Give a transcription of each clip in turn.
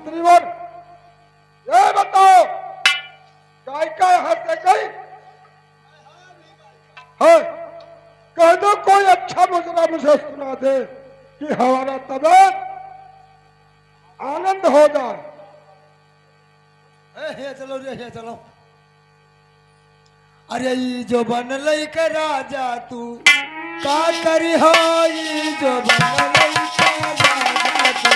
मंत्रीवर, ये बताओ गायिका यहाँ से गई है? कह दो कोई अच्छा मुजरा मुझे सुना दे कि हमारा तबीयत आनंद हो जाए। हे चलो रे, हे चलो। अरे ई जो बन लई के राजा तू का करी हो, ई जो बन लई के राजा तू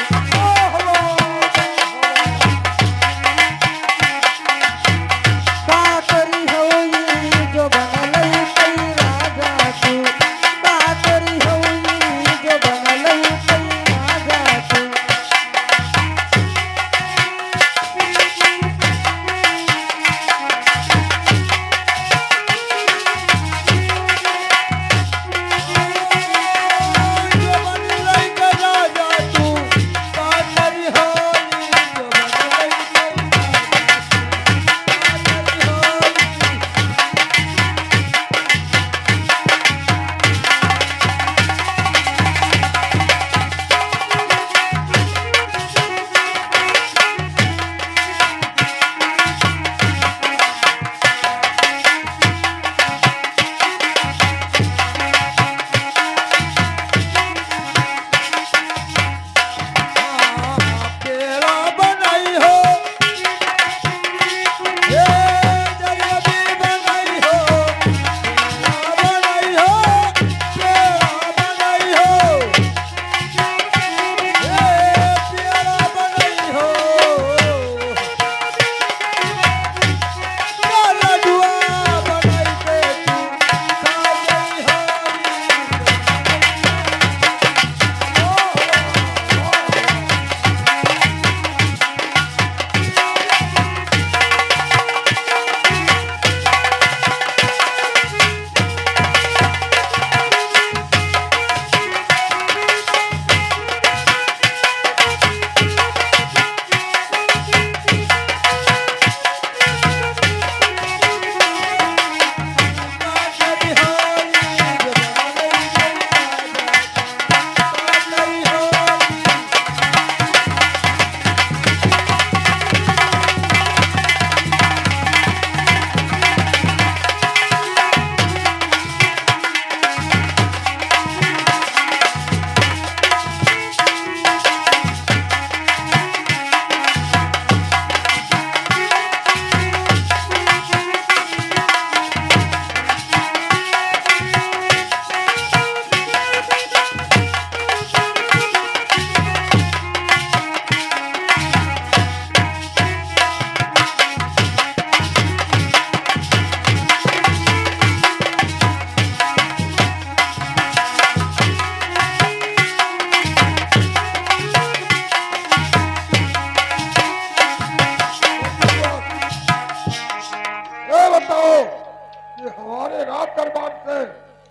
हमारे रात दरबार से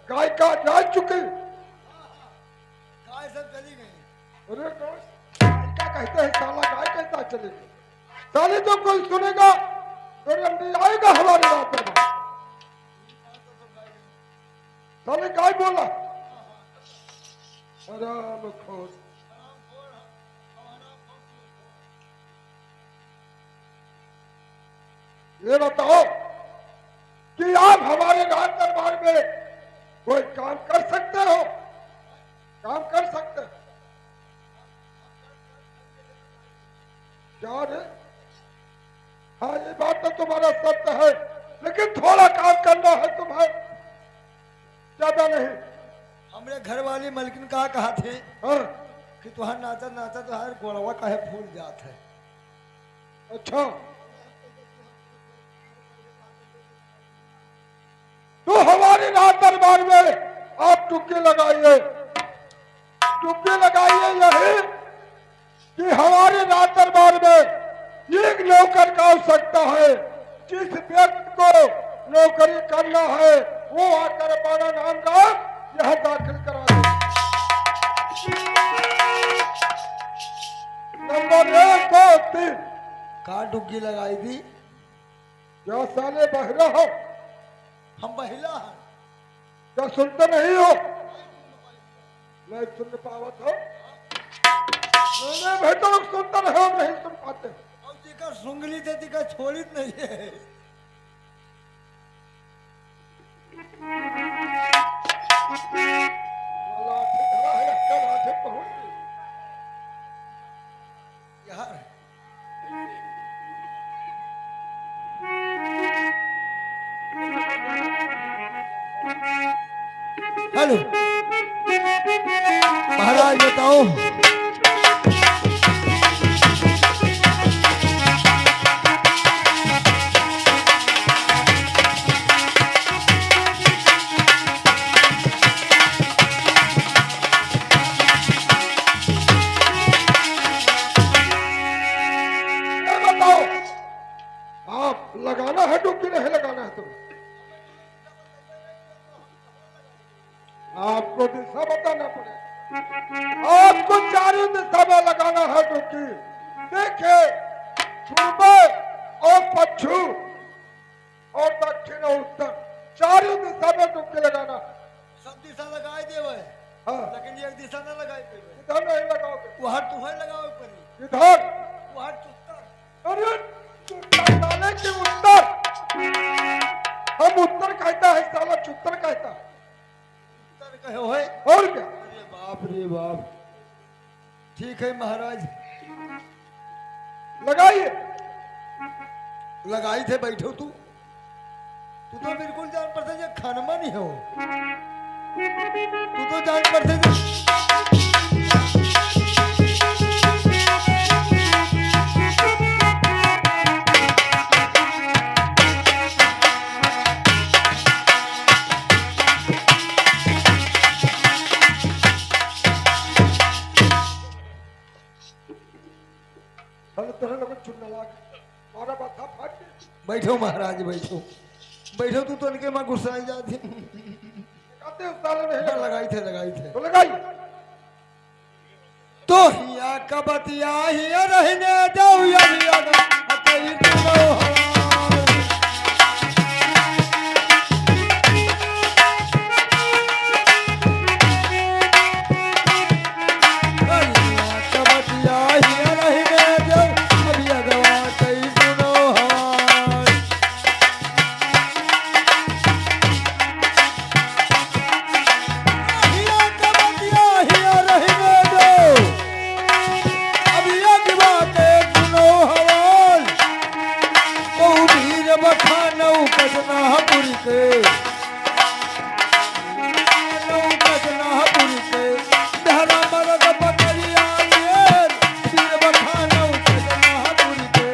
गायिका जा चुकी। गाय सब चली गई। अरे गायिका कहते हैं, साला गाय कैसा चलेगी? साले तो कोई सुनेगा तो नहीं आएगा हमारे रात दरबार। साले गाय बोला आराम खोज। ये बताओ कि आप हमारे राज दरबार में कोई काम कर सकते हो? काम कर सकते हो क्या रे? हाँ, ये बात तो तुम्हारा सत्य है, लेकिन थोड़ा काम करना है तुम्हें, ज्यादा नहीं। हमरे घर वाली मलकिन कहा थे हाँ? कि तुहार नाचा नाचा तुहार गोड़वा काहे फूल जात है। अच्छा, तो हमारे राज दरबार में आप टुक्की लगाइए। टुक्की लगाइए यही कि हमारे राज दरबार में एक नौकर का आवश्यकता है। जिस व्यक्ति को नौकरी करना है वो आकर अपना नाम का यह दाखिल करा दे। नंबर 1 2 3। कहा डुग्गी लगाई थी? क्या साले बहरा हो? हम महिला हैं। क्या सुनते नहीं हो? नहीं सुन पावत हो? मैंने भेटो सुनता रहे हम नहीं सुन पाते। अब दिका सुंगली थे दिका छोड़ी नहीं है। लाठी धरा है, इसका लाठी पहुंच गई। यार हेलो महाराज बताओ। ये बताओ, आप लगाना है डुबकी नहीं लगाना है तुम्हें? आपको दिशा बताना पड़ेगा। आपको चारों दिशा में लगाना है डुबकी। देखिए, पूर्व और पश्चिम और दक्षिण और उत्तर चारों दिशा में डुबकी लगाना है। सब दिशा लगाए देवे, हाँ, लेकिन एक दिशा ना लगाए पेवे। इधर नहीं लगाओगे, वहां तुहे लगाओ परी, इधर। वहां चुत्तर। अरे चुत्तर डाले कि उत्तर? हम उत्तर कहता है, साला चुत्तर कहता है। उत्तर कहो है। और क्या? अरे बाप रे बाप। ठीक है महाराज, लगाइए। लगाई थे बैठो तू। तू तो बिल्कुल जान पड़ता है खानमा नहीं हो। तू तो जान पड़ते साले तेरे लोग चुनने लगे, मारा माथा फाट गया। बैठो महाराज बैठो बैठो। तू तो इनके मां गुस्साई जाती। कहते हैं साले नहीं लगा। लगाई थे। तो लगाइए। तो हिया कबतिया हिया रहने जाऊ या हिया कई दिनो कबतिया हिया रहने जाऊ अब यगवा कई दिनो हिया कबतिया हिया रहने जाऊ अब यगवा के दिनो हवाल ओ वीर बखानौ कसनापुर के कसनापुर के धरा मरद पकड़िया लिए वीर बखानौ कसनापुर के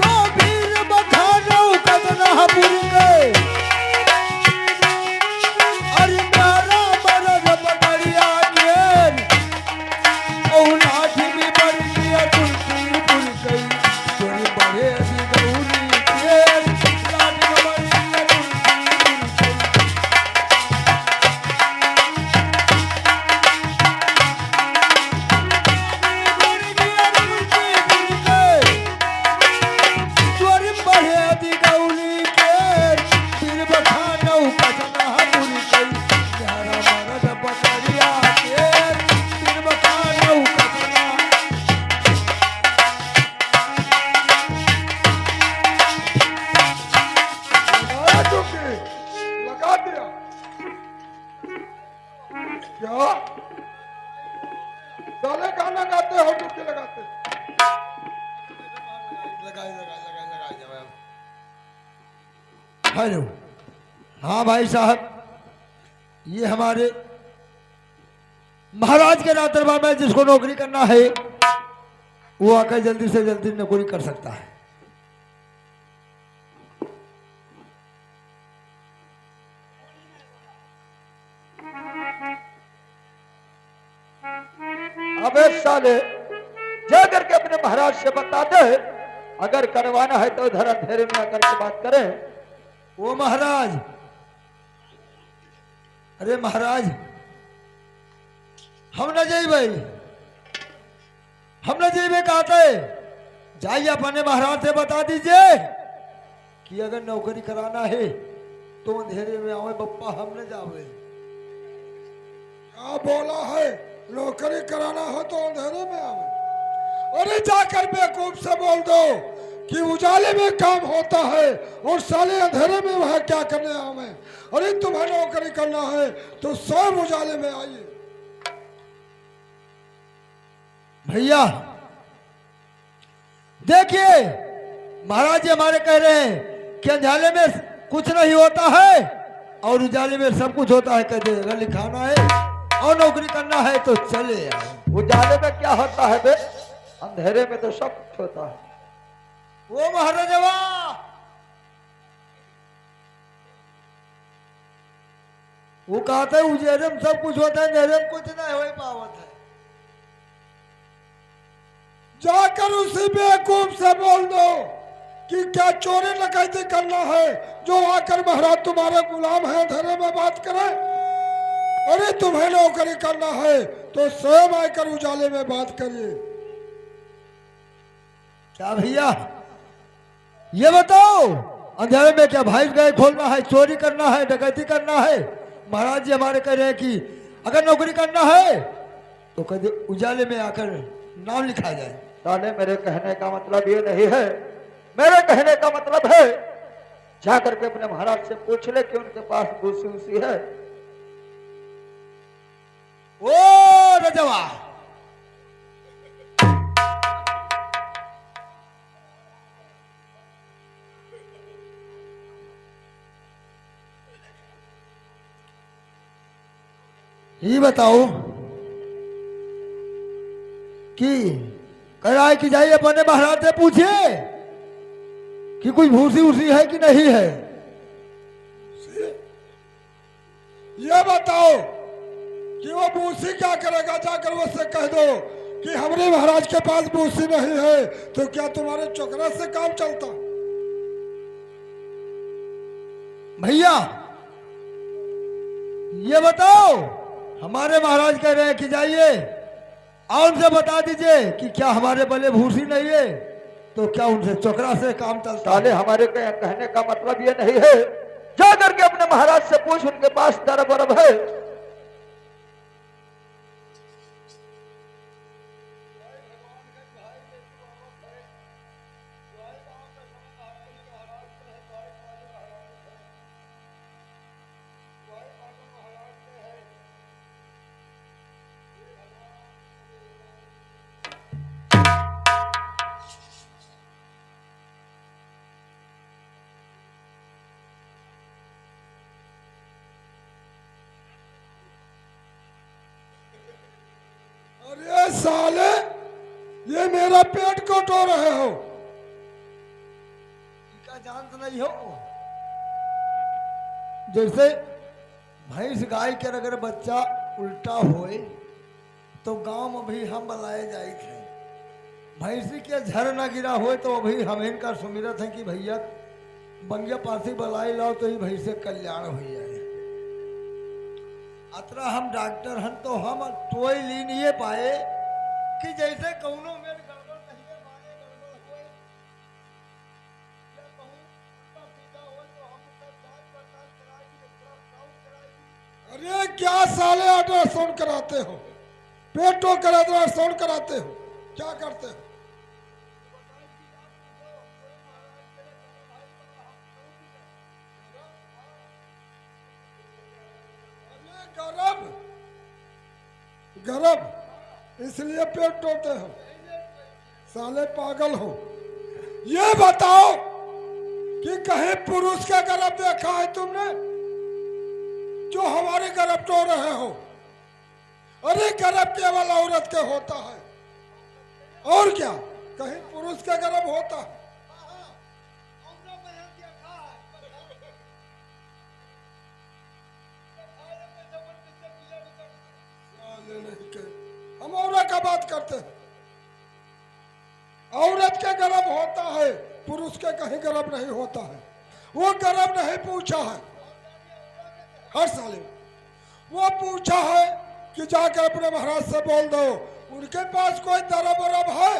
तो वीर बखानौ कसनापुर के अरे मेरा मरद पकड़िया लिए ओ लाठी में पड़ गया तुलसीपुर गई तोरी बड़े दी गौरी के लाठी में पड़ गया तुलसीपुर गई तोरी बड़े दी गौरी के फिर बखानौ कसनापुर गई मेरा मरद पकड़िया के फिर बखानौ कसना लगाया डुबकी, लगा दिया। क्या साले गाना गाते हो, डुबकी लगाते? हेलो हाँ भाई साहब, ये हमारे महाराज के राज दरबार में जिसको नौकरी करना है वो आकर जल्दी से जल्दी नौकरी कर सकता है। अबे साले, जा करके अपने महाराज से बता दे, अगर करवाना है तो इधर अंधेरे में आकर के बात करें। वो महाराज अरे महाराज, हम न जेबे, हम न जेबे कहते। जाइए अपने महाराज से बता दीजिए कि अगर नौकरी कराना है तो अंधेरे में आवे बप्पा, हम न जावे। क्या बोला है? नौकरी कराना हो तो अंधेरे में आवे? अरे जाकर बेवकूफ से बोल दो कि उजाले में काम होता है और साले अंधेरे में वह क्या करने आवे। अरे तुम्हें नौकरी करना है तो सब उजाले में आइए। भैया देखिए, महाराज जी हमारे कह रहे हैं कि अंधेरे में कुछ नहीं होता है और उजाले में सब कुछ होता है। कहते अगर लिखाना है और नौकरी करना है तो चले आओ। उजाले में क्या होता है बे? अंधेरे में तो सब कुछ होता है। वो महाराजवा, वो कहते हैं उजेरे में सब कुछ होता है, अंधेरे में कुछ नहीं हो पावत है। जाकर उसी बेवकूफ से बोल दो कि क्या चोरी डकैती करना है जो आकर महाराज तुम्हारे गुलाम है, अंधेरे में बात करे। अरे तुम्हें नौकरी करना है तो स्वयं आकर उजाले में बात करिए। क्या भैया ये बताओ, अंधेरे में क्या भाई गए खोलना है, चोरी करना है, डकैती करना है? महाराज जी हमारे कह रहे हैं कि अगर नौकरी करना है तो कभी उजाले में आकर नाम लिखा जाए। साले मेरे कहने का मतलब ये नहीं है, मेरे कहने का मतलब है जाकर के अपने महाराज से पूछ ले कि उनके पास भूसी उसी है। ओ रजवा, ये बताओ कि कराए कि जाइए अपने महाराज से पूछिए कि कोई भूसी उसी है कि नहीं है। ये बताओ कि वो भूसी क्या करेगा? जाकर उससे कह दो कि हमारे महाराज के पास भूसी नहीं है तो क्या तुम्हारे चोकरा से काम चलता? भैया ये बताओ, हमारे महाराज कह रहे हैं कि जाइए और उनसे बता दीजिए कि क्या हमारे बले भूसी नहीं है तो क्या उनसे चोकरा से काम चलता? साले हमारे कहने का मतलब ये नहीं है, जाकर के अपने महाराज से पूछ उनके पास दर बरब है। अरे साले, ये मेरा पेट क्यों टो रहे हो? इनका जानत नहीं हो, जैसे भैंस गाय के अगर बच्चा उल्टा होए तो गांव में भी हम बलाए जाए थे। भैंसी के झर न गिरा होए तो अभी हम इनका सुमिरत है कि भैया बंगिया पासी बलाई लाओ तो ही भैंसे कल्याण हो जाए। अतरा हम डॉक्टर हन तो हम तोय ली नहीं पाए कि जैसे कौनो में गड़बड़ नहीं है, माने गड़बड़ होए या कहूं उल्टा सीधा हो तो हम सब जांच पड़ताल कराएंगे, अल्ट्रासाउंड कराएंगे। अरे क्या साले अल्ट्रासाउंड कराते हो? पेटों का अल्ट्रासाउंड कराते हो? क्या करते हो? गरम गरम इसलिए पेट टोटे हो? साले पागल हो। ये बताओ कि कहीं पुरुष का गर्भ देखा है तुमने जो हमारे गर्भ टो रहे हो? अरे गर्भ केवल औरत के होता है, और क्या कहीं पुरुष का गर्भ होता है? हम औरत का बात करते हैं। औरत के गर्भ होता है, पुरुष के कहीं गर्भ नहीं होता है। वो गर्भ नहीं पूछा है हर साले। पूछा है कि जाकर अपने महाराज से बोल दो उनके पास कोई दरब वरब है।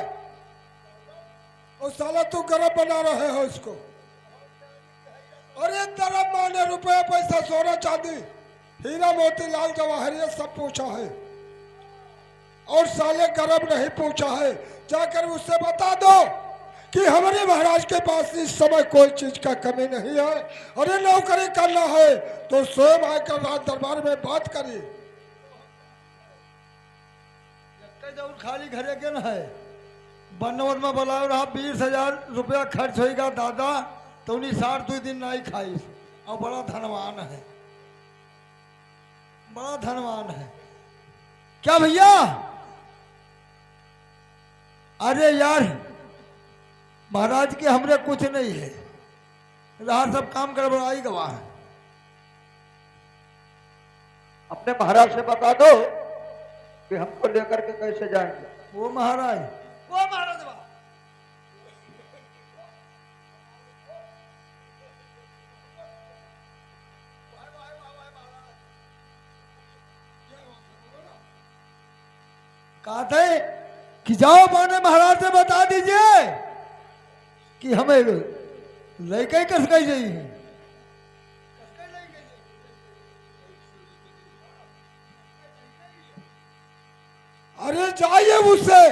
और साला तू गरब बना रहे हो इसको। अरे दरब माने रुपया पैसा सोना चांदी हीरा मोती लाल जवाहरियत सब पूछा है और साले गरब नहीं पूछा है। जाकर उससे बता दो कि हमारे महाराज के पास इस समय कोई चीज का कमी नहीं है। अरे नौकरी करना है तो स्वयं आकर राज दरबार में बात करिए। जरूर खाली घरे के न है बनवर में बोलाओ रहा 20,000 रुपया खर्च होगा दादा तो उन्हीं 62 दिन नहीं खाई और बड़ा धनवान है, बड़ा धनवान है। क्या भैया? अरे यार महाराज के हमरे कुछ नहीं है, रहा सब काम गड़बड़ाई गवाह है। अपने महाराज से बता दो कि हमको लेकर के कैसे जाएंगे। वो महाराज बा। कहा थे कि जाओ माने महाराज से बता दीजिए कि हमें लड़के कस गई है। अरे जाइए उससे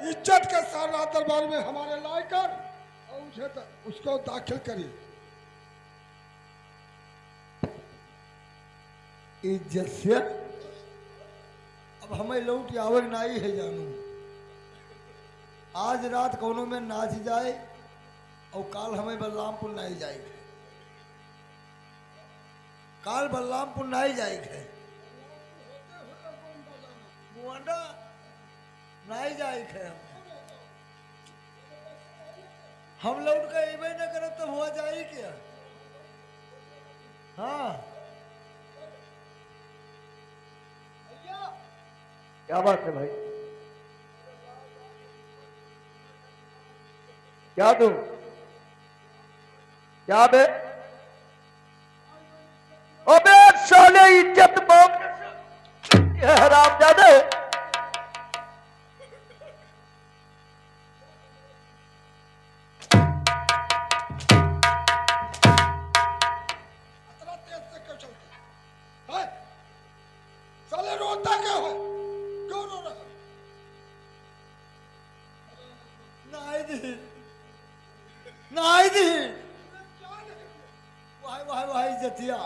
इज्जत के साथ राज दरबार में हमारे लाकर और उसे उसको दाखिल करिए। इज्जत से अब हमें लौट आवे नहीं है जानू। आज रात कोनो में नाच जाए और काल हमें बलरामपुर नहीं जाएगा, काल बलरामपुर नहीं जाएगा, मुआंडा नहीं जाएगा। हम लौट के अबे न करब तो हुआ जाए क्या? हाँ क्या बात है भाई? क्या दूं? क्या बे? अबे साले इज्जत मांग हरामजादे। इतना तेज से क्यों चलते हैं? साले रोता क्यों है? क्यों रो रहा है? नहीं दी, नहीं दी। वाह वाह वाह इज्जतिया।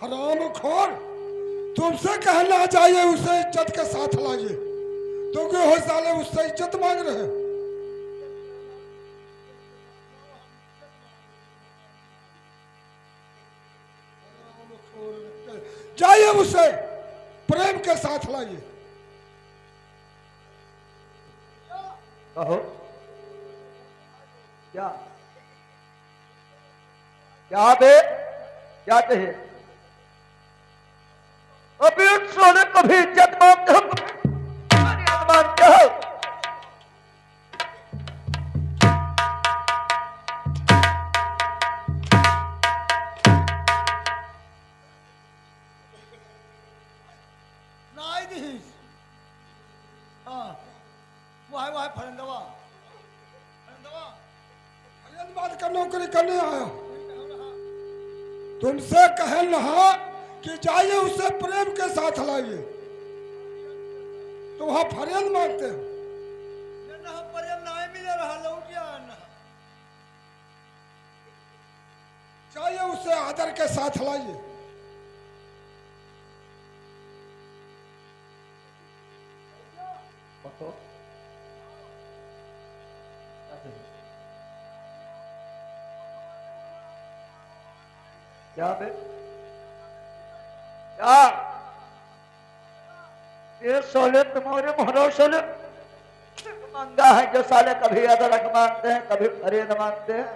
हराम खोर, तुमसे कहना चाहिए उसे इज्जत के साथ लाइए। तो क्यों हो साले उससे इज्जत मांग रहे हो? जाइए उसे प्रेम के साथ लाइए। कहो क्या? क्या बे? क्या चाहिए? अभी उन सोने को भी इज्जत मांगते हो, मर्यादा मांगते हो। नहीं दी। हाँ वाह वाह फरंदवा, फरंदवा। फरियाद बात का नौकरी करने आया। तुमसे कह रहा कि जाइए उसे प्रेम के साथ लाइए, तो वहां फरियाद मांगते हो। ना प्रेम नहीं मिले रहा लौट या ना। जाइए उसे आदर के साथ लाइए। बताओ क्या बे? क्या ये साले तुम्हारे महाराज साले मंगा है जो साले कभी अदरक मांगते हैं कभी फरीद मांगते हैं।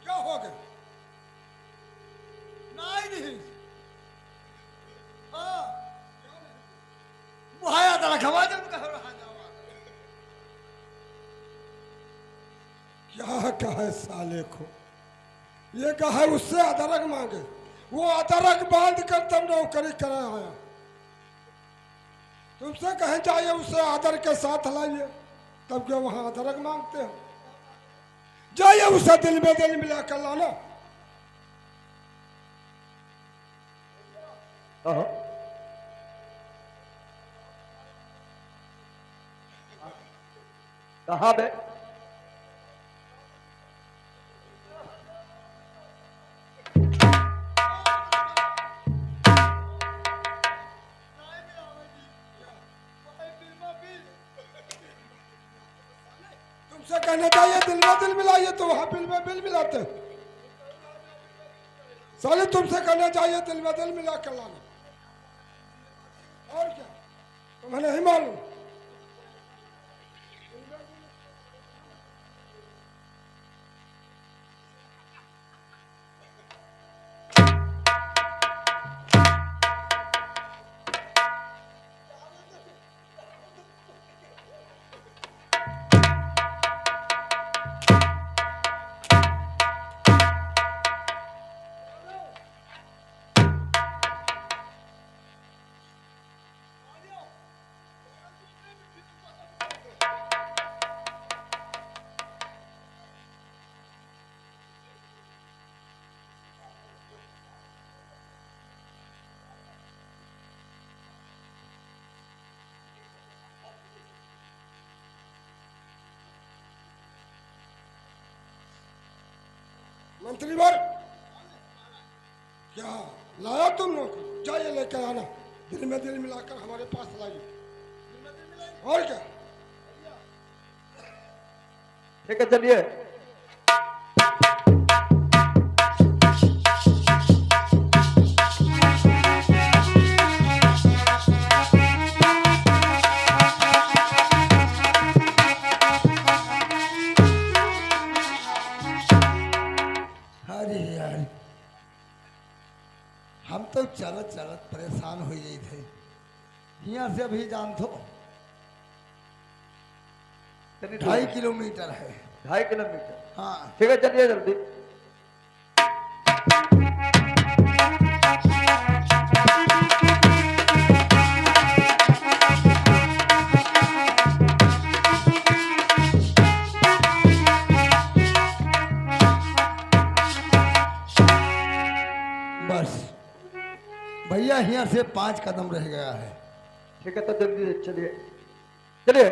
क्या हो गया? नहीं दी। हाँ कहे साले को, ये कहे उससे अदरक मांगे, वो अदरक बांध कर तब नौकरी करा आया। तुमसे कहे जाइए उससे आदर के साथ लाइए, तब क्यों वहां अदरक मांगते हो? जाइए उसे दिल में दिल मिला कर लाना। कहो कहाँ बे? तुमसे कहना चाहिए दिल में दिल मिलाइए, तो वहां बिल में बिल मिलाते हो। साले तुमसे कहना चाहिए दिल में दिल मिला कर लाना, और क्या तुम्हें नहीं मालूम? मंत्री वर क्या लाया तुम लोग? जाइए लेकर आना, दिल में दिल मिलाकर हमारे पास लाइए, और क्या। ठीक है चलिए। अरे यार, हम तो चलत चलत परेशान हो गए थे। यहाँ से अभी जान तो 2.5 किलोमीटर है। 2.5 किलोमीटर? हाँ ठीक है चलिए जल्दी। बस भैया, यहाँ से 5 कदम रह गया है। ठीक है तो जल्दी से चलिए चलिए।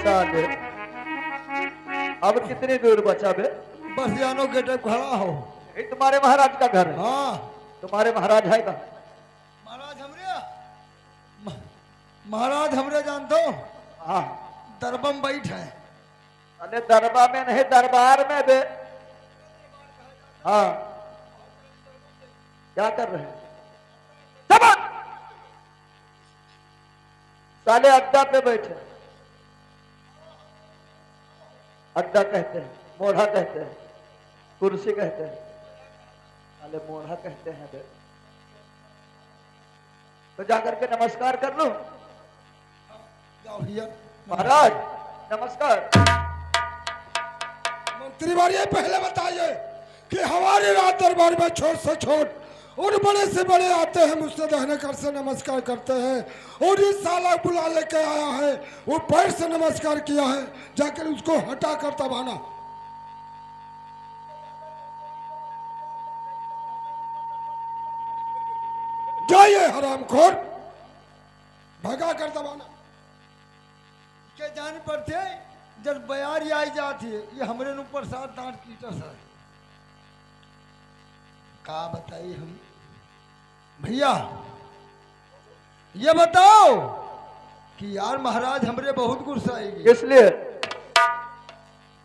साले अब कितनी दूर बचा बे? बस जानो गेट खड़ा हो। ये तुम्हारे महाराज का घर है? हाँ तुम्हारे महाराज है कहाँ? महाराज हमरे महाराज हमरे जानते हो, हाँ दरबम बैठ है। अरे दरबार में नहीं, दरबार में बे। हाँ क्या कर रहे हैं? सबक! साले अड्डा पे बैठे। अड्डा कहते हैं, मोढ़ा कहते हैं, कुर्सी कहते हैं, साले मोढ़ा कहते हैं बे। तो जाकर के नमस्कार कर लो। जाओ भैया। महाराज नमस्कार। मंत्री वारिये पहले बताइए कि हमारे राज दरबार में छोट से छोट और बड़े से बड़े आते हैं, मुझसे दहने कर से नमस्कार करते हैं, और इस साला बुला लेके आया है, वो पैर से नमस्कार किया है, जाकर उसको हटा कर तब आना। जाइए हरामखोर, भगा कर दबाना। के जान पड़ते जब बयारी आई जाती है, ये हमरे ऊपर साथ डांट कीटस है। का बताइए हम भैया, ये बताओ कि यार महाराज हमरे बहुत गुस्सा आएगी। इसलिए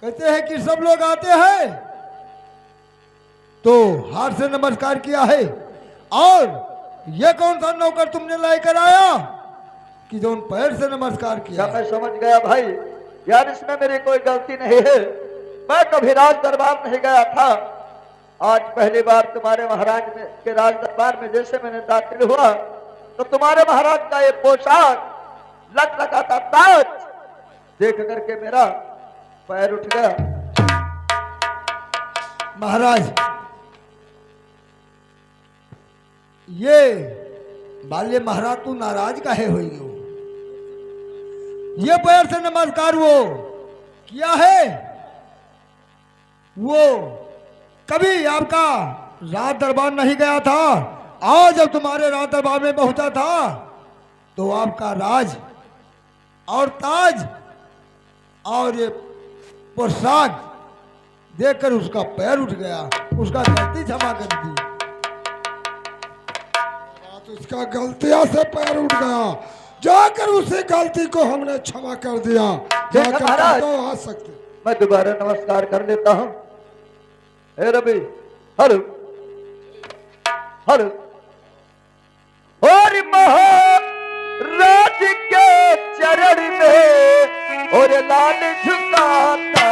कहते हैं कि सब लोग आते हैं तो हाथ से नमस्कार किया है, और ये कौन सा नौकर तुमने लाई कर आया कि जो उन पैर से नमस्कार किया? क्या मैं समझ गया भाई, यार इसमें मेरी कोई गलती नहीं है। मैं कभी राज दरबार नहीं गया था, आज पहली बार तुम्हारे महाराज के राज दरबार में जैसे मैंने दाखिल हुआ तो तुम्हारे महाराज का ये पोशाक लग लगा था ताज देख करके मेरा पैर उठ गया। महाराज ये बाल्य महाराज तू नाराज काहे हुई हो? ये पैर से नमस्कार वो किया है, वो कभी आपका राज दरबार नहीं गया था। आज जब तुम्हारे राज दरबार में पहुंचा था तो आपका राज और ताज और ये पोशाक देखकर उसका पैर उठ गया, उसका गलती क्षमा कर दी। तो इसका गलतियां से पैर उठ गया, जाकर उसी गलती को हमने क्षमा कर दिया। जाकर महाराज तो आ सकते। मैं दोबारा नमस्कार कर लेता हूँ। हे रवि, हेलो हेलो। और महाराज के चरण में और लाल झुकाता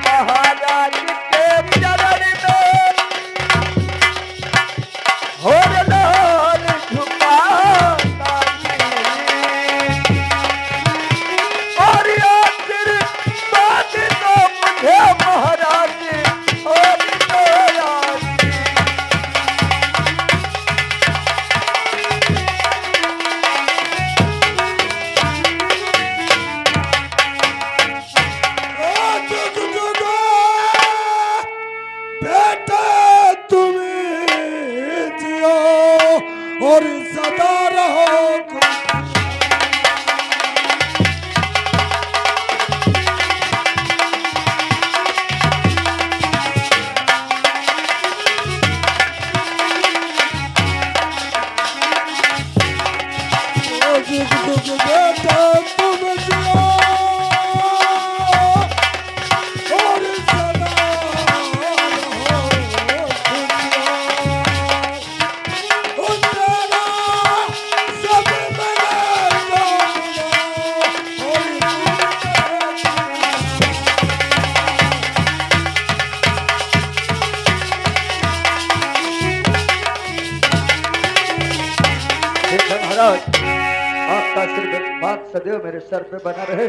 महाराज के चरण में और लाल झुकाता और आशीर्वाद दो मुझे महाराज और दया बेटा तुम जियो और सदा रहो। बेटा तुम जियो और सदा महाराज आपका आशीर्वाद सदैव मेरे सर पे बना रहे।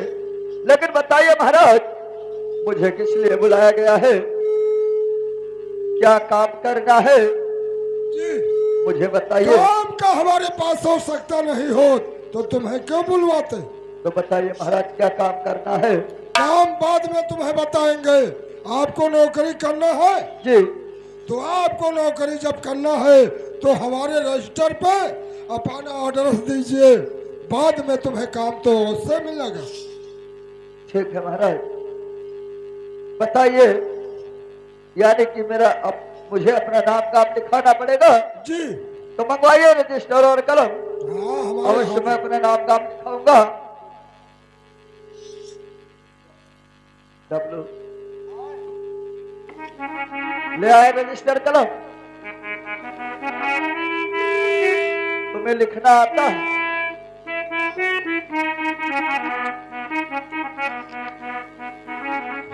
लेकिन बताइए महाराज मुझे किस लिए बुलाया गया है, क्या काम करना है, जी मुझे बताइए। काम का हमारे पास हो सकता नहीं हो तो तुम्हें क्यों बुलवाते? तो बताइए महाराज क्या काम करना है। काम बाद में तुम्हें बताएंगे। आपको नौकरी करना है जी तो आपको नौकरी जब करना है तो हमारे रजिस्टर पे अपना एड्रेस दीजिए, बाद में तुम्हें काम तो उससे मिलेगा। ठीक है महाराज। बताइए यानी कि मेरा अब मुझे अपना नाम काम लिखाना पड़ेगा। जी तो मंगवाइए रजिस्टर और कलम। हाँ हमारे अवश्य मैं अपने नाम काम लिखाऊंगा। सब लोग ले आए रजिस्टर कलम। तुम्हें लिखना आता है?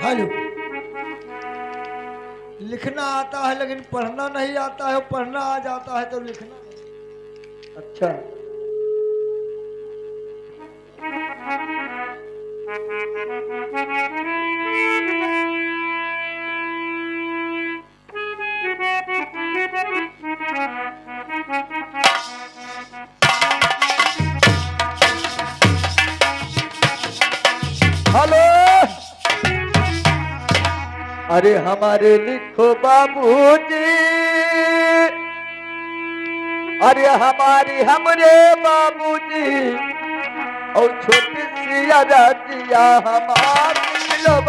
हेलो, लिखना आता है लेकिन पढ़ना नहीं आता है। पढ़ना आ जाता है तो लिखना नहीं। अच्छा हेलो। अरे हमारे लिखो बाबूजी, अरे हमारी हमरे बाबूजी और छोटी सी राजिया हमारी लो